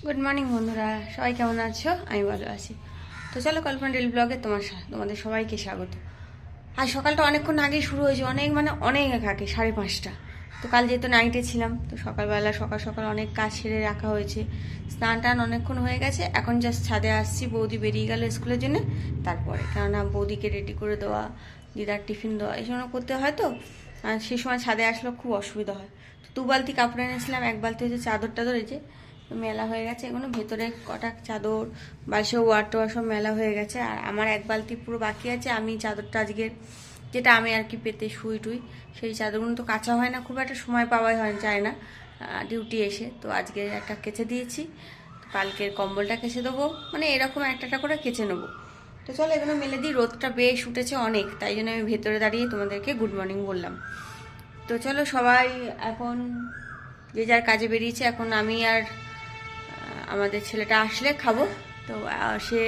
Good morning বন্ধুরা, সবাই কেমন আছো? আমি ভালো আছি। তো চলো কল্পনা ডেইলি ব্লগে তোমাদের সবাইকে স্বাগত। আজ সকালটা অনেকক্ষণ আগেই শুরু হয়েছে, অনেক আগে 5:30। তো কাল যেহেতু নাইটে ছিলাম, তো সকালবেলা সকাল সকাল অনেক কাজ সেরে রাখা হয়েছে। স্নান টান অনেকক্ষণ হয়ে গেছে, এখন জাস্ট ছাদে আসছি। বৌদি বেরিয়ে গেল স্কুলের জন্য, তারপরে কেননা বৌদিকে রেডি করে দেওয়া, দিদার টিফিন দেওয়া, এই জন্য করতে হয়। তো সেই সময় ছাদে আসলেও খুব অসুবিধা হয়। তো 2 বালতি কাপড় এনেছিলাম, 1 বালতি হচ্ছে চাদর টাদর, এই যে মেলা হয়ে গেছে। এগুলো ভেতরে কটা চাদর বালিশেও ওয়ার টোয়ার সব মেলা হয়ে গেছে। আর আমার 1 বালতি পুরো বাকি আছে। আমি চাদরটা আজকে, যেটা আমি আর কি পেতে শুই টুই, সেই চাদরগুলো তো কাঁচা হয় না, খুব একটা সময় পাওয়াই যায় না ডিউটি এসে। তো আজকে একটা কেচে দিয়েছি, কালকের কম্বলটা কেচে দেবো, মানে এরকম একটা করে কেচে নেবো। তো চলো এগুলো মেলে দিই। রোদটা বেশ উঠেছে অনেক, তাই জন্য আমি ভেতরে দাঁড়িয়ে তোমাদেরকে গুড মর্নিং বললাম। তো চলো সবাই এখন যে যার কাজে বেরিয়েছে। এখন আমি আর আমাদের ছেলেটা আসলে খাবো। তো সে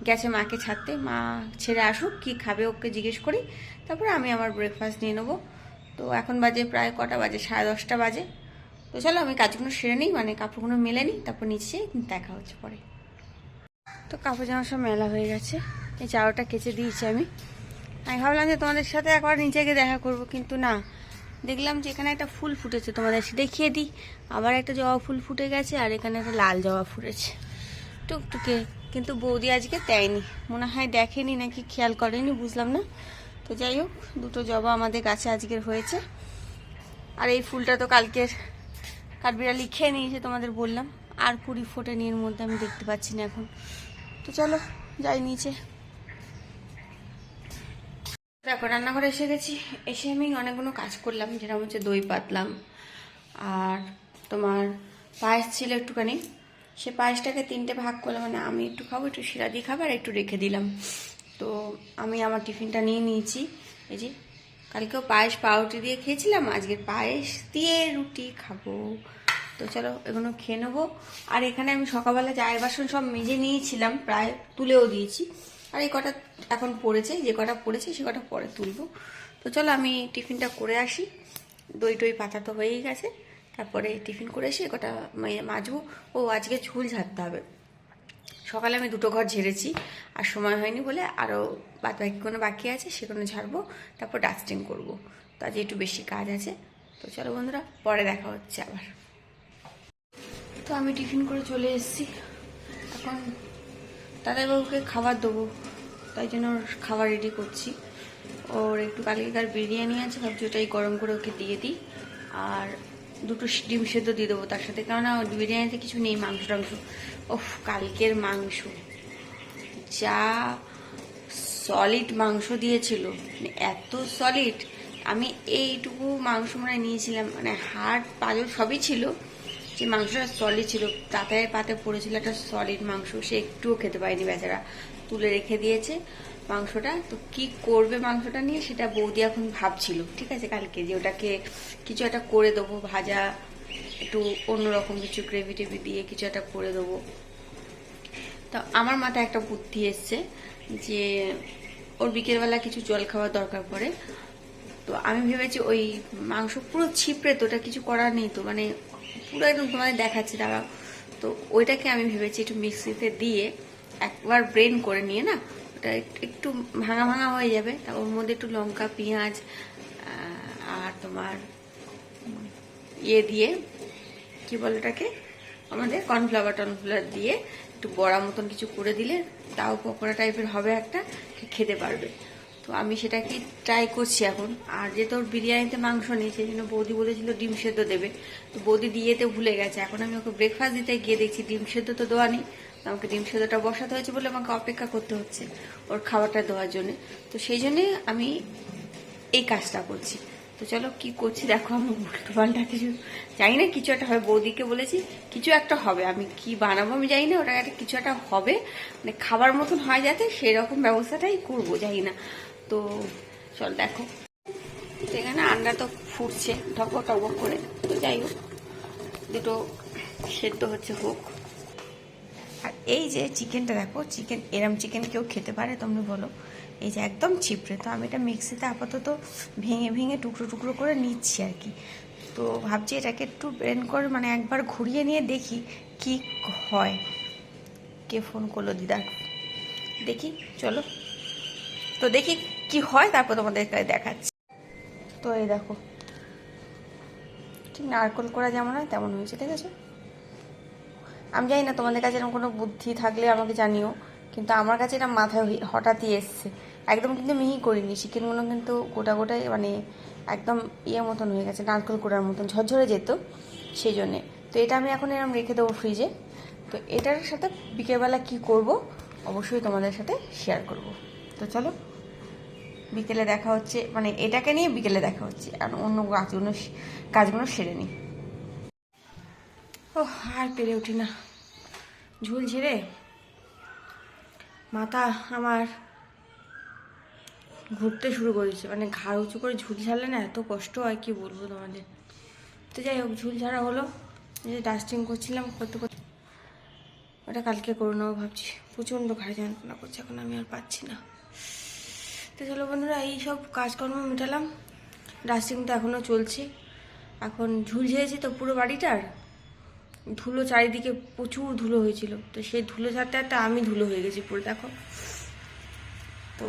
গেছে মাকে ছাড়তে, মা ছেড়ে আসুক, কি খাবে ওকে জিজ্ঞেস করি, তারপরে আমি আমার ব্রেকফাস্ট নিয়ে নেবো। তো এখন বাজে প্রায় কটা বাজে, 10:30 বাজে। তো চলো আমি কাজগুলো সেরে নিই, মানে কাপড়গুলো মেলে নিই, তারপর নিচে দেখা হচ্ছে পরে। তো কাপড় জামা সব মেলা হয়ে গেছে, এই চাদরটা কেচে দিয়েছি আমি ভাবলাম যে তোমাদের সাথে একবার নিচে গিয়ে দেখা করবো, কিন্তু না, দেখলাম যে এখানে একটা ফুল ফুটেছে, তোমাদের দেখিয়ে দিই। আবার একটা জবা ফুল ফুটে গেছে, আর এখানে একটা লাল জবা ফুটেছে টুকটুকে, কিন্তু বৌদি আজকে দেয়নি, মনে হয় দেখেনি নাকি খেয়াল করেনি, বুঝলাম না। তো যাই হোক, দুটো জবা আমাদের গাছে আজকের হয়েছে। আর এই ফুলটা তো কালকের কাঠবিড়ালি খেয়ে নিয়েছে, তোমাদের বললাম। আর কুড়ি ফোটেনি এর মধ্যে, আমি দেখতে পাচ্ছি না এখন। তো চলো যাই নিচে। দেখো রান্নাঘরে এসে গেছি, এসে আমি অনেকগুলো কাজ করলাম, যেরকম হচ্ছে দই পাতলাম, আর তোমার পায়েস ছিল একটুখানি, সে পায়েসটাকে 3টে ভাগ করলাম, মানে আমি একটু খাবো, একটু শিরা দিয়ে খাবো, আর একটু রেখে দিলাম। তো আমি আমার টিফিনটা নিয়ে নিয়েছি। এই যে কালকেও পায়েস পাউরুটি দিয়ে খেয়েছিলাম, আজকের পায়েস দিয়ে রুটি খাবো। তো চলো এগুলো খেয়ে নেবো। আর এখানে আমি সকালবেলা চায়ের বাসন সব মেজে নিয়েছিলাম, প্রায় তুলেও দিয়েছি। আর এই কটা এখন পড়েছে, যে কটা পড়েছে সে কটা পরে তুলবো। তো চলো আমি টিফিনটা করে আসি। দই টই পাতা তো হয়েই গেছে, তারপরে টিফিন করে এসে কটা মাজবো। ও আজকে চুল ঝাড়তে হবে। সকালে আমি 2টো ঘর ঝেড়েছি, আর সময় হয়নি বলে আরও বাকি কোনো বাকি আছে, সেগুলো ঝাড়বো, তারপর ডাস্টিং করবো। তো আজ একটু বেশি কাজ আছে। তো চলো বন্ধুরা, পরে দেখা হচ্ছে আবার। তো আমি টিফিন করে চলে এসেছি, এখন দাদাইবাবুকে খাবার দেবো, তাই জন্য ওর খাবার রেডি করছি। ওর একটু কালকেকার বিরিয়ানি আছে, ভাবছি ওটাই গরম করে ওকে দিয়ে দিই। আর 2টো ডিম সেদ্ধ দিয়ে দেবো তার সাথে, কেননা বিরিয়ানিতে কিছু নেই, মাংস টাংস। ওফ, কালকের মাংস যা সলিড মাংস দিয়েছিল, মানে এত সলিড। আমি এইটুকু মাংস মানে নিয়েছিলাম, মানে হাড় পাজর সবই ছিল, যে মাংসটা সলিড ছিল, তাতায় পাতে পড়েছিল একটা সলিড মাংস, সে একটুও খেতে পায়নি বেচারা, তুলে রেখে দিয়েছে মাংসটা। তো কি করবে মাংসটা নিয়ে, সেটা বৌদি এখন ভাবছিল। ঠিক আছে, কালকে যে ওটাকে কিছু একটা করে দেবো, ভাজা, একটু অন্যরকম কিছু গ্রেভি টেভি দিয়ে কিছু একটা করে দেবো। তো আমার মাথায় একটা বুদ্ধি এসছে, যে ওর বিকেলবেলা কিছু জল খাওয়ার দরকার পড়ে। তো আমি ভেবেছি ওই মাংস পুরো ছিপড়ে, তো ওটা কিছু করার নেই, তো মানে পুরো একদম তোমাদের দেখাচ্ছি দাঁড়াও। তো ওইটাকে আমি ভেবেছি একটু মিক্সিতে দিয়ে একবার ব্রেন করে নিয়ে, না ওটা একটু ভাঙা ভাঙা হয়ে যাবে, তা ওর মধ্যে একটু লঙ্কা পেঁয়াজ আর তোমার দিয়ে কি বলে ওটাকে, আমাদের কর্নফ্লাওয়ার দিয়ে একটু বড়া মতন কিছু করে দিলে, তাও পকোড়া টাইপের হবে একটা, খেতে পারবে। তো আমি সেটাকে ট্রাই করছি এখন। আর যেহেতু ওর বিরিয়ানিতে মাংস নেই, সেই জন্য বৌদি বলেছিল ডিম সেদ্ধ দেবে, তো বৌদি দিয়েতে ভুলে গেছে। এখন আমি ওকে ব্রেকফাস্ট দিতে গিয়ে দেখছি ডিম সেদ্ধ তো দেওয়া নেই, আমাকে ডিম সেদ্ধটা বসাতে হয়েছে বলে আমাকে অপেক্ষা করতে হচ্ছে ওর খাবারটা দেওয়ার জন্য। তো সেই জন্যে আমি এই কাজটা করছি। তো চলো কি করছি দেখো, আমি উল্টো পাল্টা কিছু জানি না, কিছু একটা হবে। বৌদিকে বলেছি কিছু একটা হবে, আমি কি বানাবো আমি জানি না, ওটা একটা কিছু একটা হবে, মানে খাবার মতন হয় যাতে, সেই রকম ব্যবস্থাটাই করবো, জানি না। তো চল দেখো, এখানে আন্ডা তো ফুটছে ঠকবক টকবক করে। তো যাই হোক, দুটো সেদ্ধ হচ্ছে, হোক। আর এই যে চিকেনটা দেখো, এরম চিকেন কেউ খেতে পারে তোমরা বলো? এই যে একদম ছিপড়ে। তো আমি এটা মিক্সিতে আপাতত ভেঙে ভেঙে টুকরো টুকরো করে নিচ্ছি আর কি। তো ভাবছি এটাকে একটু ব্লেন্ড করে, মানে একবার ঘুরিয়ে নিয়ে দেখি কি হয়। কে ফোন করলো? দিদা। দেখি, চলো তো দেখি কি হয়, তারপর তোমাদের দেখাচ্ছি। তো এই দেখো, ঠিক নারকোল করা যেমন হয় তেমন হয়েছে, ঠিক আছে। আমি জানি না তোমাদের কাছে এরকম কোনো বুদ্ধি থাকলে আমাকে জানিও, কিন্তু আমার কাছে এটা মাথায় হঠাৎই এসছে। একদম কিন্তু মিহি করিনি, চিকেনগুলো কিন্তু গোটা গোটাই মানে একদম ইয়ে মতন হয়ে গেছে, নারকেল কোড়ার মতন ঝরঝরে যেত, সেই জন্যে। তো এটা আমি এখন এরকম রেখে দেবো ফ্রিজে। তো এটার সাথে বিকেলবেলা কি করব অবশ্যই তোমাদের সাথে শেয়ার করব। তো চলো বিকেলে দেখা হচ্ছে, মানে এটাকে নিয়ে বিকেলে দেখা হচ্ছে, আর অন্য কাজগুলো সেরে নিই। ও আর পেরে উঠি না, ঝুল ঝেড়ে মাথা আমার ঘুরতে শুরু করেছে, মানে ঘাড় উঁচু করে ঝুল ঝাড়লে না এত কষ্ট হয়, কি বলবো তোমাদের। তো যাই হোক, ঝুল ঝাড়া হলো, যে ডাস্টিং করছিলাম, করতে করতে ওটা কালকে করে নেবো ভাবছি। প্রচণ্ড ঘাড়ে যন্ত্রণা করছে, এখন আমি আর পাচ্ছি না। তো চলো বন্ধুরা, এই সব কাজকর্ম মেটালাম, ডাস্টিং তো এখনও চলছে। এখন ঝুল ঝেড়েছি তো পুরো বাড়িটার, ধুলো চারিদিকে প্রচুর ধুলো হয়েছিল, তো সেই ধুলো ঝাড়তে হারতে আমি ধুলো হয়ে গেছি পুরো, দেখো। তো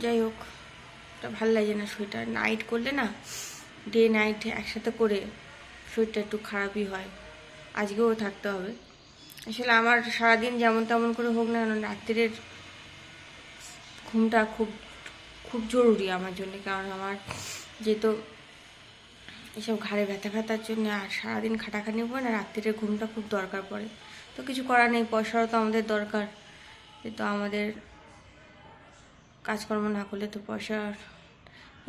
যাই হোক, ওটা ভালো লাগে না, শরীরটা নাইট করলে না, ডে নাইট একসাথে করে শরীরটা একটু খারাপই হয়। আজকেও থাকতে হবে। আসলে আমার সারাদিন যেমন তেমন করে হোক না কেন, রাত্রের ঘুমটা খুব খুব জরুরি আমার জন্য, কারণ আমার যেহেতু এসব ঘাড়ে ব্যথা ফ্যাথার জন্য আর সারাদিন খাটাখানি পড়ে না, রাত্রিরে ঘুমটা খুব দরকার পড়ে। তো কিছু করার নেই, পয়সারও তো আমাদের দরকার, তো আমাদের কাজকর্ম না করলে তো পয়সা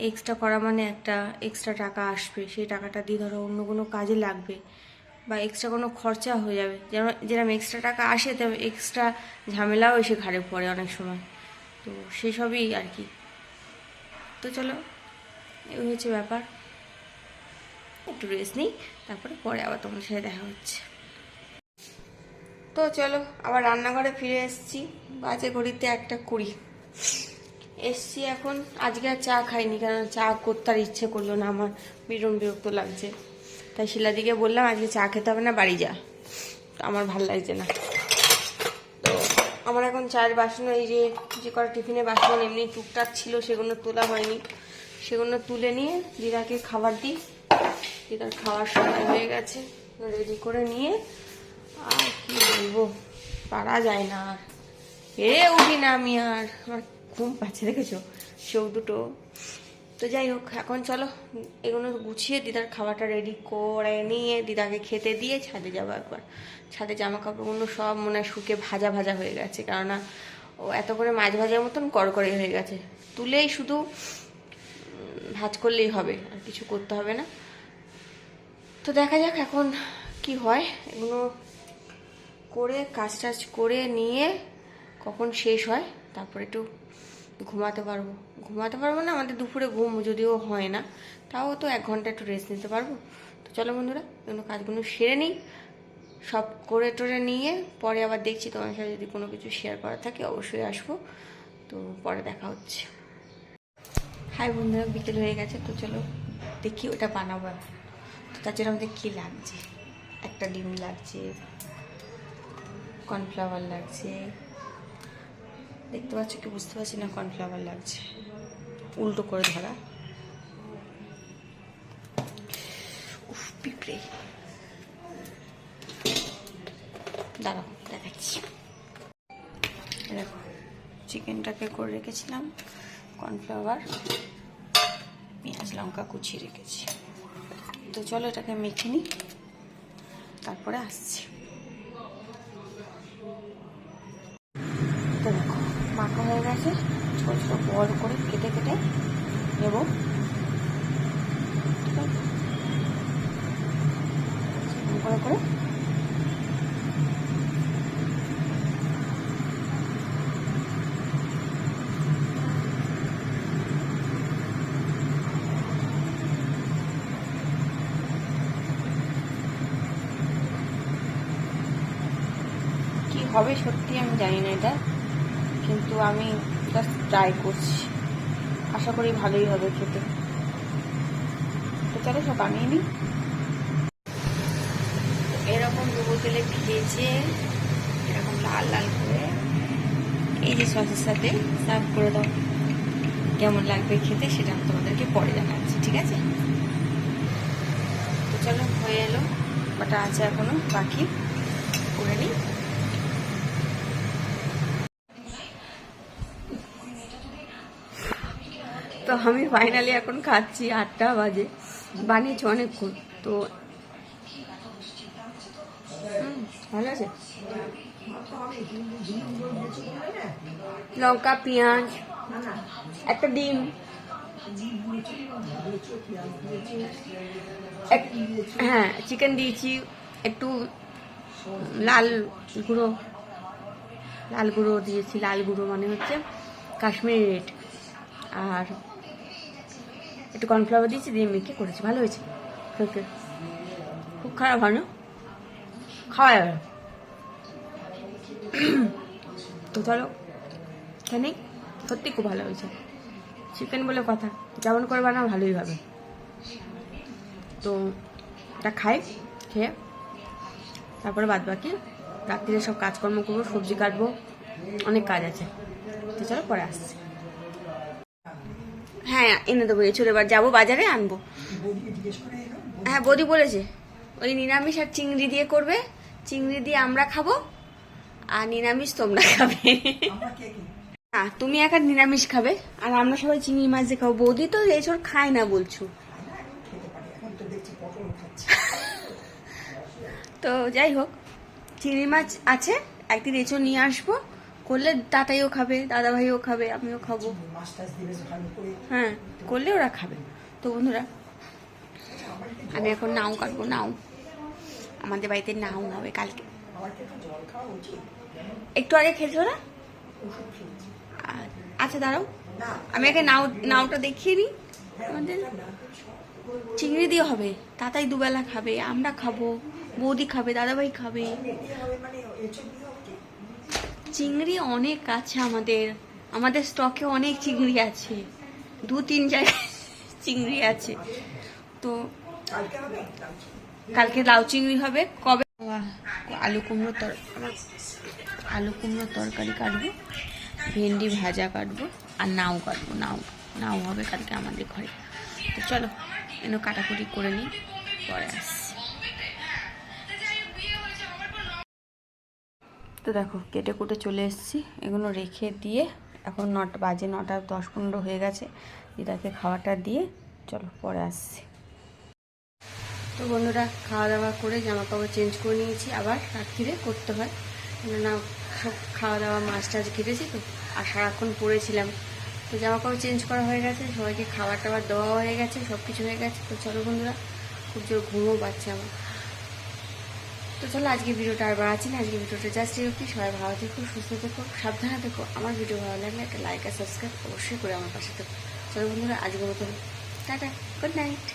এক্সট্রা করা মানে একটা এক্সট্রা টাকা আসবে, সেই টাকাটা দিয়ে ধরো অন্য কোনো কাজে লাগবে, বা এক্সট্রা কোনো খরচা হয়ে যাবে। যেরকম এক্সট্রা টাকা আসে তেমন এক্সট্রা ঝামেলাও এসে ঘাড়ে পড়ে অনেক সময়। তো সেসবই আর কি। তো চলো, এই হচ্ছে ব্যাপার। একটু রেস্ট নিই, তারপরে পরে আবার তোমার সাথে দেখা হচ্ছে। তো চলো, আবার রান্নাঘরে ফিরে এসেছি, বাজে ঘড়িতে 1:20 এসছি এখন। আজকে আর চা খাইনি, কারণ চা করতে আর ইচ্ছে করলো না আমার, ভীষণ বিরক্ত লাগছে। তাই শিলাদিকে বললাম আজকে চা খেতে হবে না, বাড়ি যা, আমার ভাল লাগছে না। তো আমার এখন চায়ের বাসন, এই যে কটা টিফিনের বাসন এমনি টুকটাক ছিল, সেগুলো তোলা হয়নি, সেগুলো তুলে নিয়ে দিদাকে খাবার দিই। দিদার খাওয়ার সময় হয়ে গেছে, রেডি করে নিয়ে আর কি বলবো, পারা যায় না, আর পেরে উঠি না আমি, আর আমার ঘুম পাচ্ছে, দেখেছো চোখ দুটো। তো যাই হোক, এখন চলো এগুলো গুছিয়ে দিদার খাবারটা রেডি করে নিয়ে দিদাকে খেতে দিয়ে ছাদে যাবো একবার। ছাদে জামা কাপড়গুলো সব মনে হয় শুকে ভাজা ভাজা হয়ে গেছে, কেননা ও এত করে মাছ ভাজার মতন কড়কড়ে হয়ে গেছে, তুলেই শুধু ভাজ করলেই হবে, আর কিছু করতে হবে না। তো দেখা যাক এখন কি হয়, এগুলো করে কাজ টাজ করে নিয়ে কখন শেষ হয়, তারপর একটু ঘুমাতে পারবো না, আমাদের দুপুরে ঘুম যদিও হয় না, তাও তো 1 ঘন্টা একটু রেস্ট নিতে পারবো। তো চলো বন্ধুরা, এগুলো কাজগুলো সেরে নিই, সব করে টোরে নিয়ে পরে আবার দেখছি, তোমার সাথে যদি কোনো কিছু শেয়ার করা থাকে অবশ্যই আসবো। তো পরে দেখা হচ্ছে। হাই বন্ধুরা, বিকেল হয়ে গেছে, তো চলো দেখি ওটা বানাবো। তো তার জন্য আমাদের কী লাগছে, একটা ডিম লাগছে, কর্নফ্লাওয়ার লাগছে, দেখতে পাচ্ছ কি বুঝতে পারছি না, কর্নফ্লাওয়ার লাগছে, উল্টো করে ধরা, উফ পিঁপড়ে, দাঁড়াও দেখাচ্ছি। দেখো চিকেনটাকে করে রেখেছিলাম, কর্নফ্লাওয়ার, পেঁয়াজ লঙ্কা কুচিয়ে রেখেছি। তো চলো এটাকে মেখে নিই, তারপরে আসছি। তো দেখো মাখা হয়ে গেছে, ছোটো ছোটো বল করে কেটে কেটে নেব, ঠিক আছে, করে করে হবে সত্যি আমি জানি না এটা, কিন্তু আমি জাস্ট ট্রাই করছি, আশা করি ভালোই হবে খেতে। তো চলো সব বানিয়ে নিই। এরকম ডুবো তেলে ভেজে এরকম লাল লাল করে এই যে সসের সাথে সার্ভ করে দাও। কেমন লাগবে খেতে সেটা আমি তোমাদেরকে পরে জানাচ্ছি, ঠিক আছে? তো চলো, হয়ে এলো, বাটা আছে এখনো বাকি, করে নিই। তো আমি ফাইনালি এখন খাচ্ছি, 8টা বাজে, বানিয়েছি অনেকক্ষণ। তো ভালো আছে, লঙ্কা, পেঁয়াজ, একটা ডিম, হ্যাঁ চিকেন দিয়েছি, একটু লাল গুঁড়ো দিয়েছি। লাল গুঁড়ো মানে হচ্ছে কাশ্মীরি রেড, আর একটু কর্নফ্লাওয়ার দিয়েছি, দিয়ে মেখে করেছি। ভালো হয়েছে, খুব খারাপ হয় না, খাওয়া যাবে। তো চলো এখানে, সত্যি খুব ভালো হয়েছে। চিকেন বলে কথা, যেমন করে বানাও ভালোই হবে। তো এটা খাই, খেয়ে তারপরে বাদ বাকি রাত্রিরে সব কাজকর্ম করবো, সবজি কাটবো, অনেক কাজ আছে। তো চলো পরে আসছি। হ্যাঁ এনে দেবো, এছাড়া এবার যাবো বাজারে আনবো। হ্যাঁ বৌদি বলেছে ওই নিরামিষ আর চিংড়ি দিয়ে করবে, চিংড়ি দিয়ে আমরা খাবো আর নিরামিষ তোমরা খাবে। না তুমি একা নিরামিষ খাবে আর আমরা সবাই চিংড়ি মাছ দিয়ে খাবো। বৌদি তো এছাড় খায় না বলছো। তো যাই হোক, চিংড়ি মাছ আছে, একদিন এঁচড় নিয়ে আসবো, করলে দাদাইও খাবে, দাদা ভাইও খাবে, আমিও খাবো। হ্যাঁ করলে ওরা খাবে। তো বন্ধুরা আমি এখন নাও কাটবো, নাও আমাদের বাড়িতে নাও হবে কালকে। একটু আগে খেয়েছো না? আচ্ছা দাঁড়াও, আমি আগে নাওটা দেখিয়ে নিই। আমাদের চিংড়ি দিয়ে হবে, তাতাই দুবেলা খাবে, আমরা খাবো, বৌদি খাবে, দাদাভাই খাবে। চিংড়ি অনেক আছে আমাদের স্টকে অনেক চিংড়ি আছে, 2-3 জায়গায় চিংড়ি আছে। তো কালকে লাউ চিংড়ি হবে। কবে আলু কুমড়োর তরকারি কাটবো, ভেন্ডি ভাজা কাটবো, আর নাও কাটবো। নাও হবে কালকে আমাদের ঘরে। তো চলো এনে কাটাকুটি করে নিই, পরে আসছি। তো দেখো কেটে কুটে চলে এসেছি, এগুলো রেখে দিয়ে এখন 9টা বাজে, 9টা 10-15 হয়ে গেছে। দিদাকে খাওয়াটা দিয়ে চলো পরে আসছি। তো বন্ধুরা খাওয়া দাওয়া করে জামা কাপড় চেঞ্জ করে নিয়েছি, আবার রাত্রিরে করতে হয়, না সব খাওয়া দাওয়া মাছ টাছ কেটেছি তো, আর সারাক্ষণ পড়েছিলাম। তো জামা কাপড় চেঞ্জ করা হয়ে গেছে, সবাইকে খাবার টাবার দেওয়া হয়ে গেছে, সব কিছু হয়ে গেছে। তো চলো বন্ধুরা, খুব জোর ঘুমও পাচ্ছে আমার। তো চলো আজকে ভিডিওটা আর বাড়াচ্ছি না, আজকে ভিডিওটা জাস্ট এরকম। সবাই ভালো থেকো, সুস্থ থেকো, সাবধানে থেকো। আমার ভিডিও ভালো লাগলে একটা লাইক আর সাবস্ক্রাইব অবশ্যই করে আমার পাশে থেকো। চলো বন্ধুরা আজকের মতন টাটা, গুড নাইট।